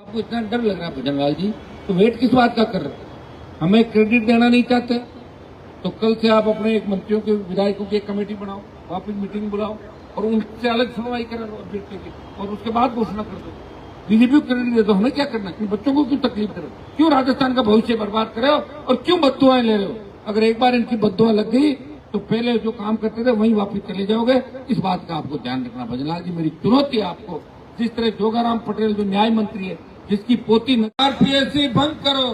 आपको इतना डर लग रहा है भजनलाल जी, तो वेट किस बात का कर रहे हैं? हमें क्रेडिट देना नहीं चाहते तो कल से आप अपने एक मंत्रियों के विधायकों की एक कमेटी बनाओ, वापस मीटिंग बुलाओ और उनसे अलग सुनवाई करें अभ्यर्थी की, और उसके बाद घोषणा कर दो। बीजेपी को क्रेडिट दे दो, हमें क्या करना है? बच्चों को क्यों तकलीफ दे रहे हो? क्यों राजस्थान का भविष्य बर्बाद कर रहे हो और क्यों बद्दुआएं ले रहे हो? अगर एक बार इनकी बद्दुआ लग गई तो पहले जो काम करते थे वहीं वापिस चले जाओगे। इस बात का आपको ध्यान रखना। भजनलाल जी, मेरी चुनौती है आपको, जिस तरह जोगाराम पटेल जो न्याय मंत्री है, जिसकी पोती आरपीएससी बंद करो,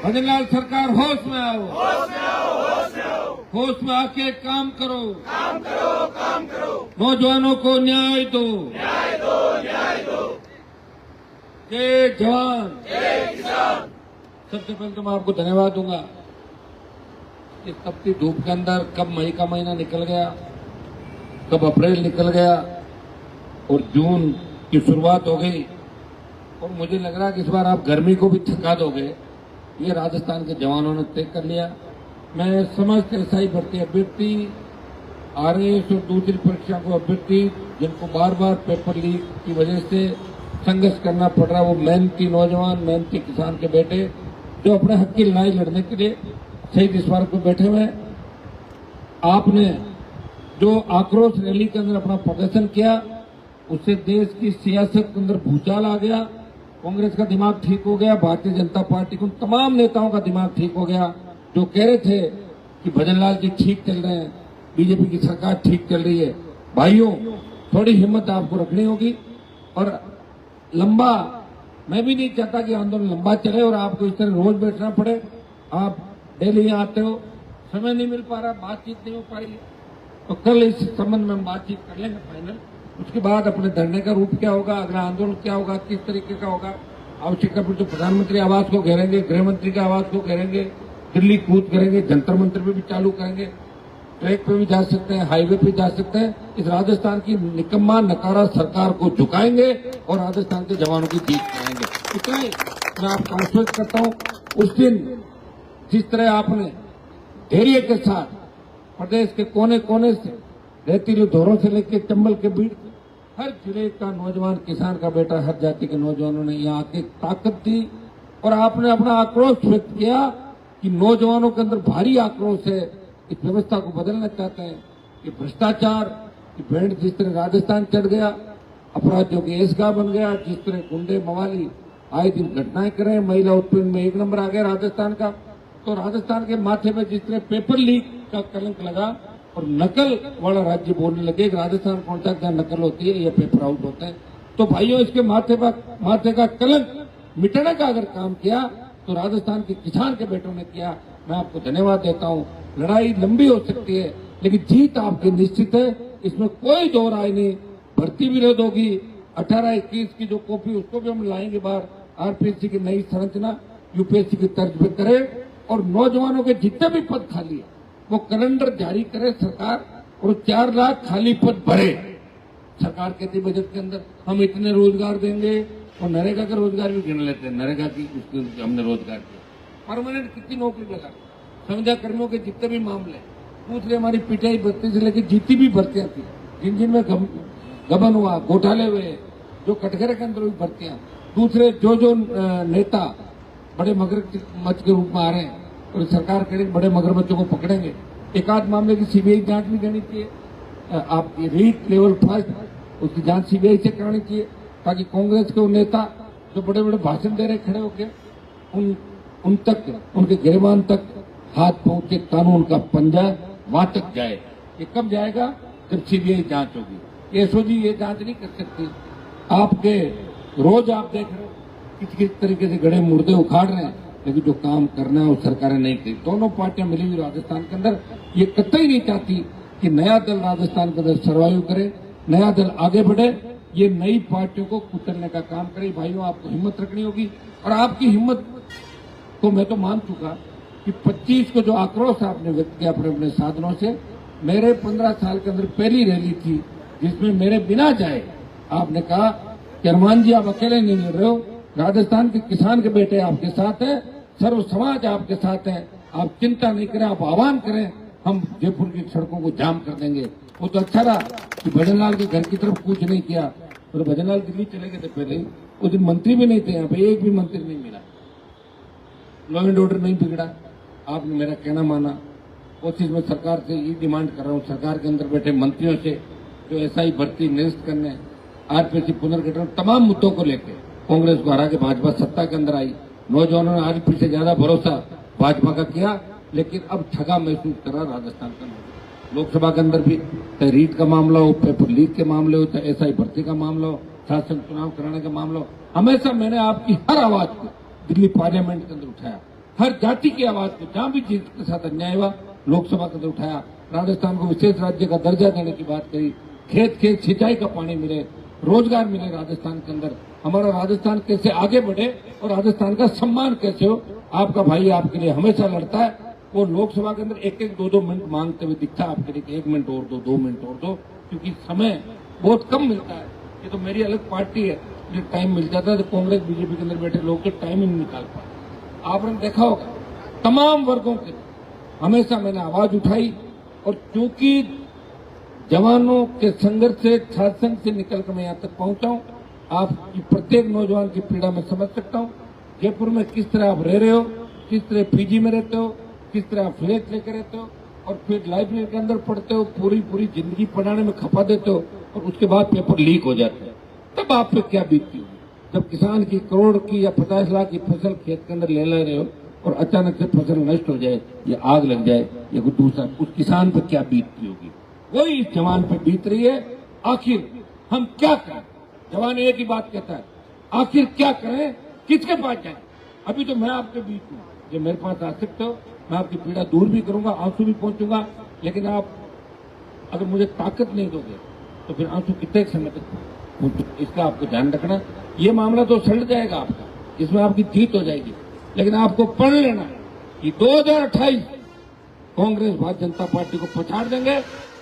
भजनलाल सरकार होश में आओ, होश में आके काम करो, नौजवानों को न्याय दो, जय जवान जय किसान। सबसे पहले तो मैं आपको धन्यवाद दूंगा। इस तपती धूप के अंदर कब मई का महीना निकल गया, कब अप्रैल निकल गया और जून की शुरुआत हो गई, और मुझे लग रहा है कि इस बार आप गर्मी को भी थका दोगे। ये राजस्थान के जवानों ने तय कर लिया। मैं समस्त एसआई भर्ती अभ्यर्थी, आरएएस और दूसरी परीक्षा को अभ्यर्थी जिनको बार बार पेपर लीक की वजह से संघर्ष करना पड़ रहा, वो मेहनती नौजवान, मेहनती किसान के बेटे जो अपने हक की लड़ाई लड़ने के लिए शहीद स्मारक पर बैठे हुए। आपने जो आक्रोश रैली के अंदर अपना प्रदर्शन किया, उससे देश की सियासत के अंदर भूचाल आ गया। कांग्रेस का दिमाग ठीक हो गया, भारतीय जनता पार्टी के तमाम नेताओं का दिमाग ठीक हो गया, जो कह रहे थे कि भजनलाल जी ठीक चल रहे हैं, बीजेपी की सरकार ठीक चल रही है। भाइयों, थोड़ी हिम्मत आपको रखनी होगी। और लंबा, मैं भी नहीं चाहता कि आंदोलन लंबा चले और आपको इस तरह रोज बैठना पड़े। आप डेली यहाँ आते हो, समय नहीं मिल पा रहा, बातचीत नहीं हो पा रही है, तो कल इस संबंध में हम बातचीत कर लेंगे फाइनल। उसके बाद अपने धरने का रूप क्या होगा, अगला आंदोलन क्या होगा, किस तरीके का होगा। आवश्यकता पर तो प्रधानमंत्री आवास को घेरेंगे, गृह मंत्री के आवास को घेरेंगे, दिल्ली कूद करेंगे, जंतर मंत्र पे भी चालू करेंगे, ट्रैक पे भी जा सकते हैं, हाईवे पे जा सकते हैं। इस राजस्थान की निकम्मा नकारा सरकार को झुकाएंगे और राजस्थान के जवानों की जीत कराएंगे। इतना ही मैं आपका आश्वस्त करता हूँ। उस दिन जिस तरह आपने धैर्य के साथ प्रदेश के कोने कोने से, रेतीले धोरों से लेकर चंबल के बीच, हर जिले का नौजवान, किसान का बेटा, हर जाति के नौजवानों ने यहाँ आके ताकत दी और आपने अपना आक्रोश व्यक्त किया कि नौजवानों के अंदर भारी आक्रोश है, इस व्यवस्था को बदलना चाहते हैं। कि भ्रष्टाचार की बैंड जिस तरह राजस्थान चढ़ गया, अपराधियों की ऐशगाह बन गया, जिस तरह गुंडे मवाली आए दिन घटनाएं करें, महिला उत्पीड़न में 1 नंबर आ गया राजस्थान का, तो राजस्थान के माथे में जिस तरह पेपर लीक का कलंक लगा और नकल वाला राज्य बोलने लगे, राजस्थान कौन सा जहाँ नकल होती है या पेपर आउट होते हैं। तो भाइयों, इसके माथे का कलंक मिटाने का अगर काम किया तो राजस्थान के किसान के बेटों ने किया। मैं आपको धन्यवाद देता हूँ। लड़ाई लंबी हो सकती है लेकिन जीत आपकी निश्चित है, इसमें कोई दो राय नहीं। भर्ती विरोध होगी, 18-21 की जो कॉपी उसको भी हम लाएंगे बाहर। आरपीएससी की नई संरचना यूपीएससी की तर्ज पे करे और नौजवानों के जितने भी पद खाली है वो कैलेंडर जारी करे सरकार और 4 लाख खाली पद भरे। सरकार कहती बजट के अंदर हम इतने रोजगार देंगे और नरेगा का रोजगार भी गिन लेते हैं, नरेगा की उसके हमने रोजगार किया। परमानेंट कितनी नौकरी लगा, संविदा कर्मियों के जितने भी मामले पूछ ले, हमारी पिटाई भर्ती से लेकर जीती भी भर्तियां थी, जिन जिनमें गबन हुआ, घोटाले हुए, जो कटघरे के अंदर हुई भर्तियां, दूसरे जो नेता बड़े मगरमच्छ के रूप में आ रहे हैं और सरकार कह रही बड़े मगरमच्छों को पकड़ेंगे। एक आध मामले की सीबीआई जांच भी करनी चाहिए। आप रीट लेवल फर्स्ट उसकी जांच सीबीआई से करानी चाहिए, ताकि कांग्रेस के वो नेता जो बड़े बड़े भाषण दे रहे खड़े होके उन तक, उनके गिरबान तक हाथ पहुंचे, कानून का पंजा वहां तक जाए। ये कब जाएगा? जब सीबीआई जांच होगी। एसओजी ये जांच नहीं कर सकती। आपके रोज आप देख रहे हो किस तरीके से गड़े मुर्दे उखाड़ रहे हैं, लेकिन जो काम करना है वो सरकारें नहीं की। दोनों पार्टियां मिली हुई राजस्थान के अंदर ये कतई नहीं चाहती कि नया दल राजस्थान के अंदर सर्वाइव करे, नया दल आगे बढ़े। ये नई पार्टियों को कुचलने का काम करे। भाइयों, आपको हिम्मत रखनी होगी और आपकी हिम्मत को मैं तो मान चुका कि 25 को जो आक्रोश आपने व्यक्त किया अपने साधनों से, मेरे 15 साल के अंदर पहली रैली थी जिसमें मेरे बिना जाए आपने कहा कि हनुमान जी आप अकेले नहीं लड़ रहे हो, राजस्थान के किसान के बेटे आपके साथ है, सर्व समाज आपके साथ है, आप चिंता नहीं करें, आप आह्वान करें, हम जयपुर की सड़कों को जाम कर देंगे। वो तो अच्छा रहा कि भजनलाल के घर की तरफ कुछ नहीं किया, और भजनलाल दिल्ली चले गए थे पहले ही। उस दिन मंत्री भी नहीं थे यहाँ पे, एक भी मंत्री नहीं मिला। लॉ एंड ऑर्डर नहीं बिगड़ा, आपने मेरा कहना माना। कोशिश में सरकार से ये डिमांड कर रहा हूँ, सरकार के अंदर बैठे मंत्रियों से, जो एसआई भर्ती निरस्त करने, आरपीसी पुनर्गठन, तमाम मुद्दों को लेकर कांग्रेस को हरा के भाजपा सत्ता के अंदर आई। नौजवानों ने आज फिर से ज्यादा भरोसा भाजपा का किया, लेकिन अब ठगा महसूस कर रहा राजस्थान का। लोकसभा के अंदर भी चाहे रीट का मामला हो, पेपर लीक के मामले हो, चाहे एसआई भर्ती का मामला हो, शासन चुनाव कराने का मामला हो, हमेशा मैंने आपकी हर आवाज को दिल्ली पार्लियामेंट के अंदर उठाया। हर जाति की आवाज को, जहां भी चीज के साथ अन्याय हुआ, लोकसभा के अंदर उठाया। राजस्थान को विशेष राज्य का दर्जा देने की बात करी, खेत खेत सिंचाई का पानी मिले, रोजगार मिले राजस्थान के अंदर, हमारा राजस्थान कैसे आगे बढ़े और राजस्थान का सम्मान कैसे हो। आपका भाई आपके लिए हमेशा लड़ता है। वो लोकसभा के अंदर एक एक 2-2 मिनट मांगते हुए दिखता है आपके लिए, 1 मिनट और दो, 2 मिनट और दो, क्योंकि समय बहुत कम मिलता है। ये तो मेरी अलग पार्टी है, जो टाइम मिल जाता है, तो कांग्रेस बीजेपी के अंदर बैठे लोग तो टाइम ही नहीं निकाल पाते। आपने देखा होगा तमाम वर्गों के हमेशा मैंने आवाज उठाई, और क्योंकि जवानों के संघर्ष से, छात्र संघ से निकलकर मैं यहाँ तक पहुंचा हूँ। आपकी प्रत्येक नौजवान की पीड़ा में समझ सकता हूँ। जयपुर में किस तरह आप रह रहे हो, किस तरह पीजी में रहते हो, किस तरह फ्लैट लेकर रहते हो, और फिर लाइब्रेरी के अंदर पढ़ते हो, पूरी जिंदगी पढ़ाने में खपा देते हो, और उसके बाद पेपर लीक हो जाते हैं। तब आप पे क्या बीतती होगी, जब किसान की करोड़ की या 50 लाख की फसल खेत के अंदर ले रहे हो और अचानक से फसल नष्ट हो जाए या आग लग जाए या कोई दूसरा, उस किसान पे क्या बीतती होगी, वही इस जवान पे बीत रही है। आखिर हम क्या करें? जवान एक ही बात कहता है, आखिर क्या करें, किसके पास जाए? अभी तो मैं आपके बीच हूँ, जो मेरे पास आ सकते हो, मैं आपकी पीड़ा दूर भी करूंगा, आंसू भी पहुंचूंगा, लेकिन आप अगर मुझे ताकत नहीं दोगे तो फिर आंसू कितने समय तक, इसका आपको ध्यान रखना। ये मामला तो सड़ जाएगा आपका, इसमें आपकी जीत हो जाएगी, लेकिन आपको पढ़ लेना कि 2028 कांग्रेस भारतीय जनता पार्टी को पछाड़ देंगे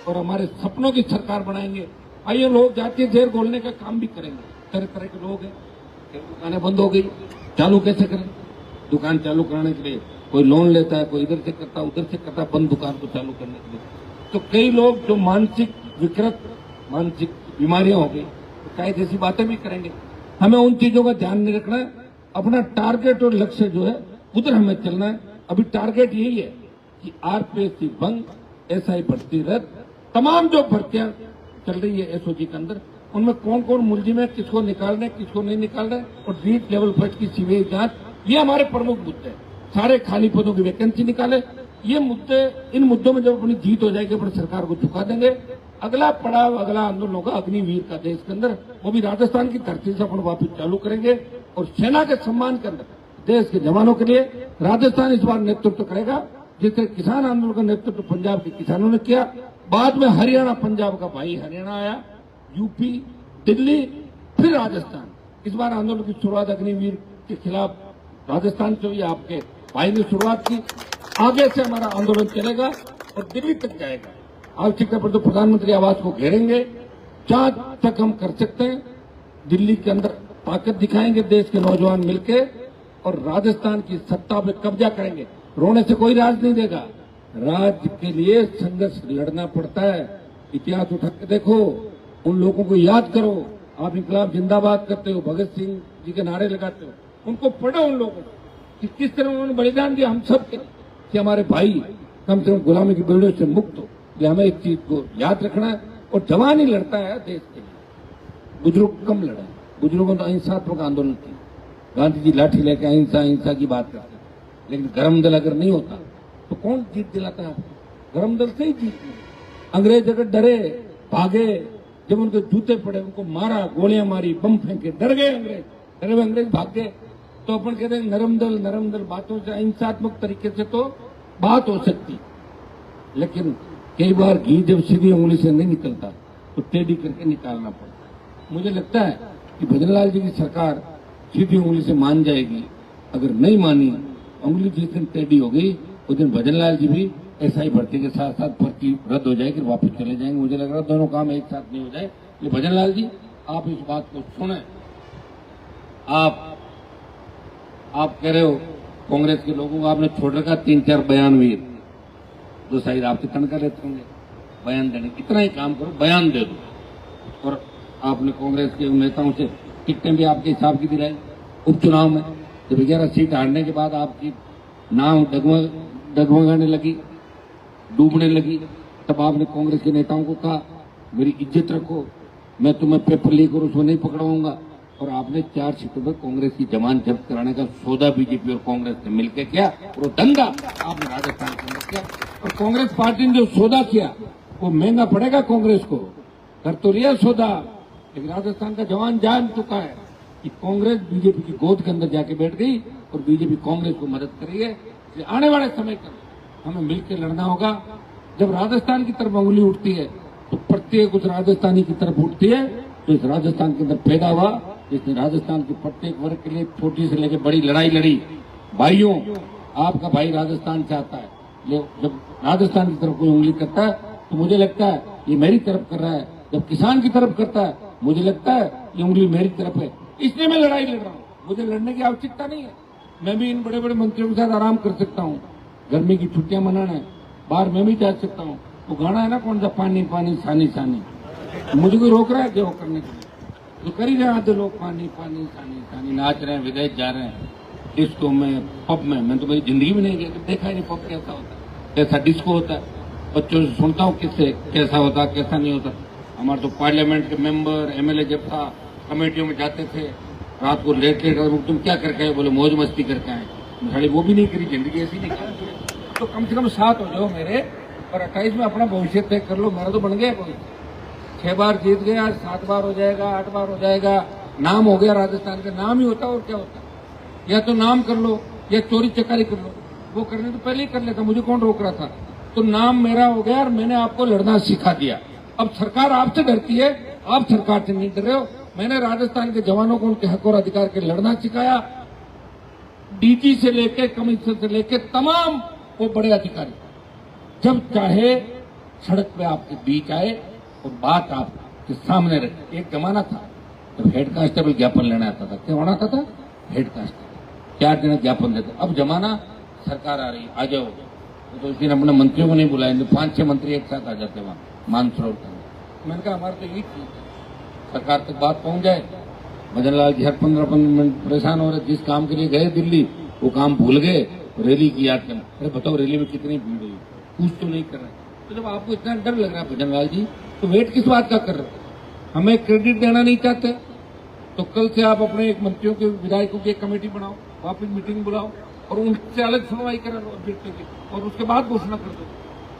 और हमारे सपनों की सरकार बनाएंगे। आइए, लोग जातीय जहर घोलने का काम भी करेंगे। तरह तरह के लोग हैं, दुकानें बंद हो गई, चालू कैसे करें? दुकान चालू कराने के लिए कोई लोन लेता है, कोई इधर से करता, उधर से करता, बंद दुकान को चालू करने के लिए। तो कई लोग जो मानसिक विकृत, मानसिक बीमारियां हो गई, तो शायद ऐसी बातें भी करेंगे। हमें उन चीजों का ध्यान नहीं रखना है, अपना टारगेट और लक्ष्य जो है उधर हमें चलना है। अभी टारगेट यही है कि आरपीएससी बंद, एसआई भर्ती रद्द, तमाम जो भर्तियां चल रही है एसओजी के अंदर, उनमें कौन कौन मुलजिम है, किसको निकाल रहे हैं, किसको नहीं निकाल रहे, और रीट लेवल 5 की सीबीआई जांच, ये हमारे प्रमुख मुद्दे हैं। सारे खाली पदों की वैकेंसी निकाले, ये मुद्दे, इन मुद्दों में जब अपनी जीत हो जाएगी अपनी सरकार को झुका देंगे। अगला पड़ाव, अगला आंदोलन होगा अग्निवीर का देश के अंदर, वो भी राजस्थान की धरती से अपन वापस चालू करेंगे, और सेना के सम्मान के अंदर देश के जवानों के लिए राजस्थान इस बार नेतृत्व करेगा। जिससे किसान आंदोलन का नेतृत्व पंजाब के किसानों ने किया, बाद में हरियाणा, पंजाब का भाई हरियाणा आया, यूपी, दिल्ली, फिर राजस्थान। इस बार आंदोलन की शुरुआत अग्निवीर के खिलाफ राजस्थान से हुई, आपके भाई ने शुरुआत की। आगे से हमारा आंदोलन चलेगा और दिल्ली तक जाएगा। आवश्यकता पर तो प्रधानमंत्री आवास को घेरेंगे, जहां तक हम कर सकते हैं दिल्ली के अंदर ताकत दिखाएंगे, देश के नौजवान मिलके, और राजस्थान की सत्ता पे कब्जा करेंगे। रोने से कोई राज नहीं देगा, राज्य के लिए संघर्ष लड़ना पड़ता है। इतिहास उठा के देखो, उन लोगों को याद करो। आप इंकलाब जिंदाबाद करते हो, भगत सिंह जी के नारे लगाते हो, उनको पढ़ो उन लोगों को कि किस तरह उन्होंने बलिदान दिया हम सब के, कि हमारे भाई कम से कम गुलामी की बेड़ियों से मुक्त हो। ये हमें एक चीज को याद रखना है। और जवान ही लड़ता है देश के लिए, बुजुर्ग कम लड़े। बुजुर्गों ने अहिंसात्मक आंदोलन किया, गांधी जी लाठी लेकर अहिंसा अहिंसा की बात करते, लेकिन गरम दल अगर नहीं होता तो कौन जीत दिलाता है आपको? गरम दल से ही जीतती। अंग्रेज अगर डरे, भागे, जब उनके जूते पड़े, उनको मारा, गोलियां मारी, बम फेंके, डर गए अंग्रेज, डरे हुए अंग्रेज भाग गए। तो अपन कहते हैं नरम दल बातों से, अहिंसात्मक तरीके से तो बात हो सकती, लेकिन कई बार घी जब सीधी उंगली से नहीं निकलता तो टेढ़ी करके निकालना पड़ता है। मुझे लगता है कि भजनलाल जी की सरकार सीधी उंगली से मान जाएगी। अगर नहीं मानी, उंगली जिस दिन टेढ़ी हो गई उस दिन भजनलाल जी भी एसआई भर्ती के साथ साथ भर्ती रद्द हो जाएगी, वापस चले जाएंगे। मुझे लग रहा है दोनों काम एक साथ नहीं हो जाए। ये भजनलाल जी, आप इस बात को सुने। आप कह रहे हो कांग्रेस के लोगों को आपने छोड़ रखा 3-4 बयानवीर, जो शायद आपसे तनख्वाह लेते होंगे बयान देने। इतना ही काम करो, बयान दे दो। और आपने कांग्रेस के नेताओं से टिकटें भी आपके हिसाब की दिलाई। उपचुनाव में जब 11 सीट हारने के बाद आपकी नाव डगमगाने लगी, डूबने लगी, तब आपने कांग्रेस के नेताओं को कहा मेरी इज्जत रखो, मैं तुम्हें पेपर लीक और उसमें नहीं पकड़ाऊंगा। और आपने 4 सीटों पर कांग्रेस की जमानत जब्त कराने का सौदा बीजेपी और कांग्रेस ने मिलकर किया, और वो दंगा आपने राजस्थान के अंदर किया। और कांग्रेस पार्टी ने जो सौदा किया वो महंगा पड़ेगा कांग्रेस को। कर तो लिया सौदा, लेकिन राजस्थान का जवान जान चुका है कि कांग्रेस बीजेपी की गोद के अंदर जाके बैठ गई और बीजेपी कांग्रेस को मदद कर रही है। इसलिए आने वाले समय पर हमें मिलकर लड़ना होगा। जब राजस्थान की तरफ उंगली उठती है तो प्रत्येक उस राजस्थानी की तरफ उठती है तो इस राजस्थान के अंदर पैदा हुआ, जिसने राजस्थान के प्रत्येक वर्ग के लिए छोटी से लेकर बड़ी लड़ाई लड़ी। भाइयों, आपका भाई राजस्थान चाहता है, जब राजस्थान की तरफ कोई उंगली करता है तो मुझे लगता है ये मेरी तरफ कर रहा है। जब किसान की तरफ करता है मुझे लगता है ये उंगली मेरी तरफ है, इसलिए मैं लड़ाई लड़ रहा हूँ। मुझे लड़ने की आवश्यकता नहीं है। मैं भी इन बड़े बड़े मंत्रियों के साथ आराम कर सकता हूँ, गर्मी की छुट्टियां मनाने बाहर मैं भी जा सकता हूँ। वो गाना है ना कौन सा, पानी पानी सानी सानी, मुझे कोई रोक रहा है क्या वो करने के लिए? तो कर ही रहे आते लोग, पानी पानी सानी सानी, नाच रहे हैं, विदेश जा रहे हैं, डिस्को में, पब में। मैं तो मेरी जिंदगी में नहीं देखा ही नहीं पब कैसा होता है, कैसा डिस्को होता है। बच्चों से सुनता हूँ किससे कैसा होता कैसा नहीं होता। हमारे तो पार्लियामेंट के मेंबर एमएलए जब था कमेटियों में जाते थे, रात को लेट तुम क्या करके आए, बोले मौज मस्ती करके आए। साड़ी वो भी नहीं करी, जिंदगी ऐसी नहीं करी। तो कम से कम 7 हो जाओ मेरे, और 28 में अपना भविष्य तय कर लो। मेरा तो बन गया भविष्य, 6 बार जीत गया, 7 बार हो जाएगा, 8 बार हो जाएगा, नाम हो गया राजस्थान का। नाम ही होता और क्या होता, या तो नाम कर लो या चोरी चकारी कर लो। वो करने तो पहले ही कर लेता, मुझे कौन रोक रहा था। तो नाम मेरा हो गया और मैंने आपको लड़ना सिखा दिया। अब सरकार आपसे डरती है, आप सरकार से नहीं डर रहे हो। मैंने राजस्थान के जवानों को उनके हक और अधिकार के लड़ना सिखाया। डीजी से लेके कमिश्नर से लेके तमाम वो बड़े अधिकारी जब चाहे सड़क पे आपके बीच आए और बात आपके सामने रखे। एक जमाना था जब हेड कांस्टेबल ज्ञापन लेना आता था, क्या होना आता था, हेड कांस्टेबल 4 दिन ज्ञापन देते। अब जमाना सरकार आ रही, आ जाओ। तो इस दिन अपने मंत्रियों को नहीं बुलाएंगे, 5-6 मंत्री एक साथ आ जाते वहां मानसरोवर करने। मैंने कहा हमारे तो यही ठीक है, सरकार तक बात पहुंच जाए। मदन लाल जी हर 15-15 मिनट परेशान हो रहे, जिस काम के लिए गए दिल्ली वो काम भूल गए, रैली की याद करना। अरे बताओ रैली में कितनी भीड़ हुई, कुछ तो नहीं कर रहे। तो जब आपको इतना डर लग रहा है भजन लाल जी, तो वेट किस बात का कर रहे? हमें क्रेडिट देना नहीं चाहते तो कल से आप अपने एक मंत्रियों के विधायकों की एक कमेटी बनाओ, वापस मीटिंग बुलाओ और उनसे अलग सुनवाई करा लो अभ्यर्थी की, और उसके बाद घोषणा कर दो।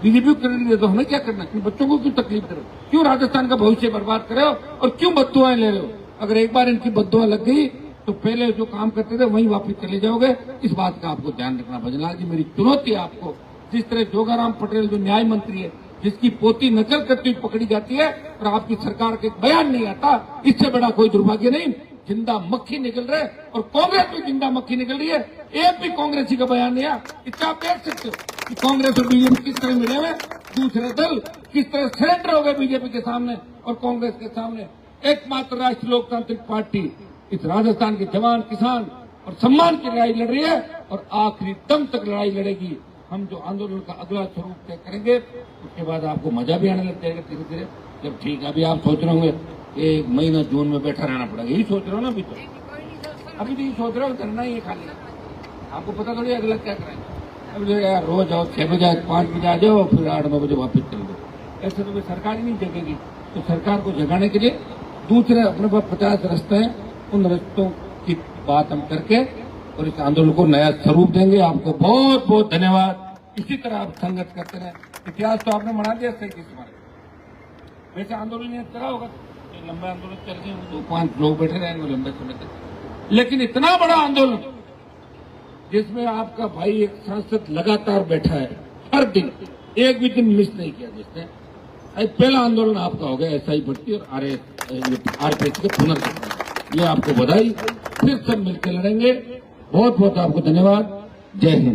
बीजेपी को क्रेडिट दे दो, हमें क्या करना है? बच्चों को क्यों तकलीफ दे रहे हो? क्यों राजस्थान का भविष्य बर्बाद कर रहे हो? और क्यों बद्दुआएं ले रहे हो? अगर एक बार इनकी बद्दुआ लग गई तो पहले जो काम करते थे वहीं वापस चले जाओगे। इस बात का आपको ध्यान रखना। भजनलाल जी, मेरी चुनौती है आपको, जिस तरह जोगाराम पटेल जो न्याय मंत्री है, जिसकी पोती नकल करती हुई पकड़ी जाती है और आपकी सरकार के बयान नहीं आता, इससे बड़ा कोई दुर्भाग्य नहीं। जिंदा मक्खी निकल रहे और कांग्रेस में जिंदा मक्खी निकल रही है। एक भी कांग्रेसी का बयान नहीं आया। इसका आप देख सकते हो कि कांग्रेस और बीजेपी किस तरह मिले हुए, दूसरे दल किस तरह सरेंडर हो गए बीजेपी के सामने और कांग्रेस के सामने। एकमात्र राष्ट्रीय लोकतांत्रिक पार्टी इस राजस्थान के जवान, किसान और सम्मान की लड़ाई लड़ रही है और आखिरी दम तक लड़ाई लड़ेगी। हम जो आंदोलन का अगला स्वरूप तय करेंगे उसके बाद आपको मजा भी आने लग जाएगा धीरे धीरे। जब ठीक है, अभी आप सोच रहे होंगे 1 महीना जून में बैठा रहना पड़ेगा, यही सोच रहे हो ना? अभी तो यही सोच रहे हो, करना ही है खाली। आपको पता थोड़ी अगला क्या कराएंगे। अब जो यार रोज आओ 6 बजे 5 बजे आ जाओ, फिर 8-9 बजे वापस चल दो, ऐसे तो सरकार ही नहीं जगेगी। तो सरकार को जगाने के लिए दूसरे अपने पास 50 रास्ते हैं, उन रास्तों की बात हम करके और इस आंदोलन को नया स्वरूप देंगे। आपको बहुत बहुत धन्यवाद। इसी तरह आप संघर्ष करते रहे। इतिहास तो आपने बना दिया सही किस बारे। वैसे आंदोलन ये चला होगा, लंबा आंदोलन चल गए, 2-5 लोग बैठे रहेंगे लंबे समय तक, लेकिन इतना बड़ा आंदोलन जिसमें आपका भाई एक सांसद लगातार बैठा है, हर दिन एक भी दिन मिस नहीं किया जिसने। पहला आंदोलन आपका हो गया एसआई भर्ती और आरपीएस के पुनर्गठन। ये आपको बधाई। फिर सब मिलकर लड़ेंगे। बहुत बहुत आपको धन्यवाद। जय हिंद।